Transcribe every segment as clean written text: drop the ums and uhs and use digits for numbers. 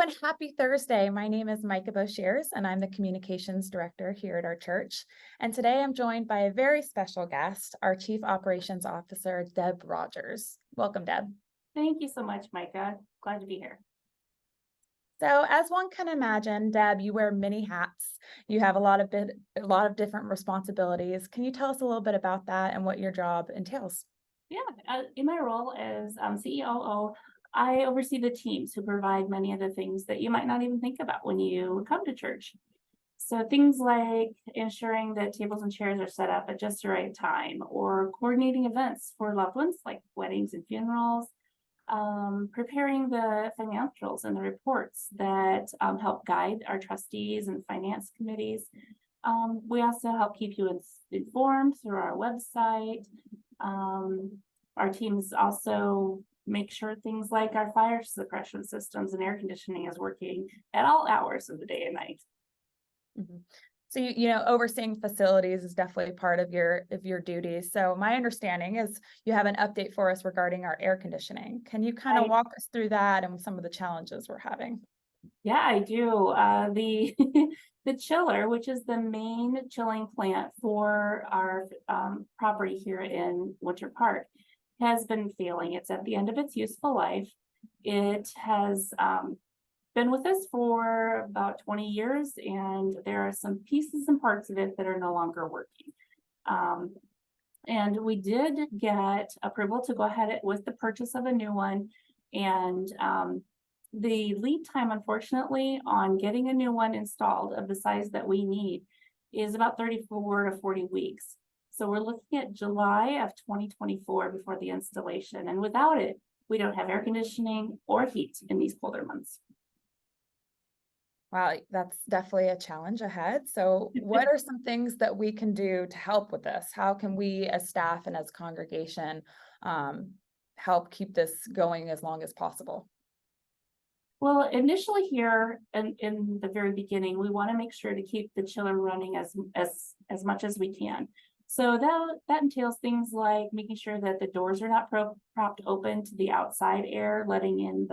everyone. Happy Thursday. My name is Micah Boshears, and I'm the Communications Director here at our church. And today I'm joined by a very special guest, our Chief Operations Officer, Deb Rogers. Welcome, Deb. Thank you so much, Micah. Glad to be here. So, as one can imagine, Deb, you wear many hats. You have a lot of different responsibilities. Can you tell us a little bit about that and what your job entails? Yeah, in my role as CEOO, I oversee the teams who provide many of the things that you might not even think about when you come to church. So things like ensuring that tables and chairs are set up at just the right time, or coordinating events for loved ones like weddings and funerals, preparing the financials and the reports that help guide our trustees and finance committees. We also help keep you informed through our website. Our teams also make sure things like our fire suppression systems and air conditioning is working at all hours of the day and night. Mhm. So overseeing facilities is definitely part of your duties. So my understanding is you have an update for us regarding our air conditioning. Can you kind of walk us through that and some of the challenges we're having? Yeah, I do. The the chiller, which is the main chilling plant for our property here in Winter Park, has been failing. It's at the end of its useful life. It has been with us for about 20 years, and there are some pieces and parts of it that are no longer working. Um, and we did get approval to go ahead with the purchase of a new one. And the lead time, unfortunately, on getting a new one installed of the size that we need is about 34 to 40 weeks. So we're looking at July of 2024 before the installation. And without it, we don't have air conditioning or heat in these colder months. Wow, that's definitely a challenge ahead. So, what are some things that we can do to help with this? How can we, as staff and as congregation, um, help keep this going as long as possible? Well, initially here in the very beginning, we want to make sure to keep the chiller running as much as we can. So that entails things like making sure that the doors are not propped open to the outside air, letting in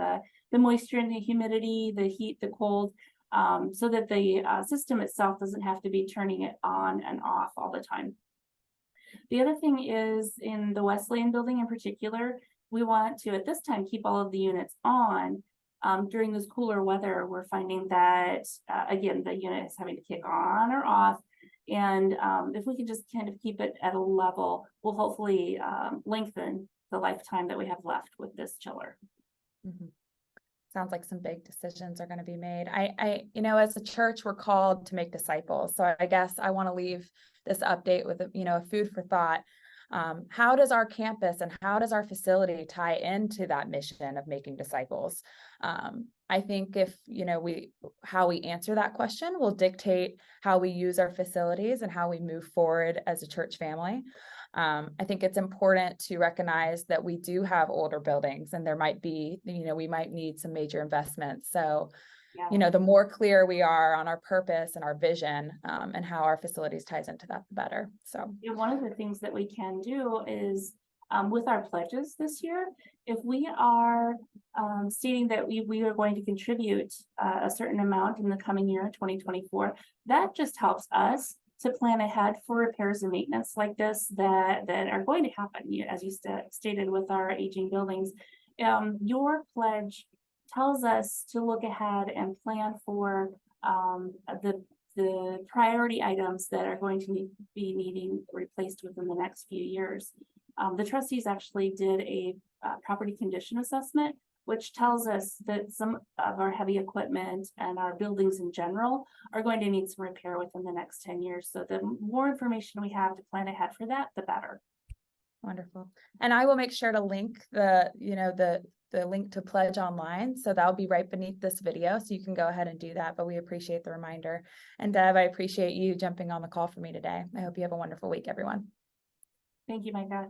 the moisture and the humidity, the heat, the cold, so that the system itself doesn't have to be turning it on and off all the time. The other thing is in the Wesleyan building in particular, we want to at this time keep all of the units on. During this cooler weather, we're finding that again, the unit is having to kick on or off. And if we can just kind of keep it at a level, we'll hopefully lengthen the lifetime that we have left with this chiller. Mhm. Sounds like some big decisions are going to be made. As a church, we're called to make disciples. So I guess I want to leave this update with, a food for thought. How does our campus and how does our facility tie into that mission of making disciples? I think if, how we answer that question will dictate how we use our facilities and how we move forward as a church family. I think it's important to recognize that we do have older buildings and there might be, we might need some major investments. So, Yeah. the more clear we are on our purpose and our vision and how our facilities ties into that, the better. So, One of the things that we can do is with our pledges this year, if we are stating that we are going to contribute a certain amount in the coming year, 2024, that just helps us to plan ahead for repairs and maintenance like this that are going to happen. As you stated with our aging buildings, your pledge tells us to look ahead and plan for the priority items that are going to be needing replaced within the next few years. The trustees actually did a property condition assessment, which tells us that some of our heavy equipment and our buildings in general are going to need some repair within the next 10 years. So the more information we have to plan ahead for that, the better. wonderful. And I will make sure to link the link to pledge online. So that'll be right beneath this video. So you can go ahead and do that. But we appreciate the reminder. And Deb, I appreciate you jumping on the call for me today. I hope you have a wonderful week, everyone. Thank you, Micah.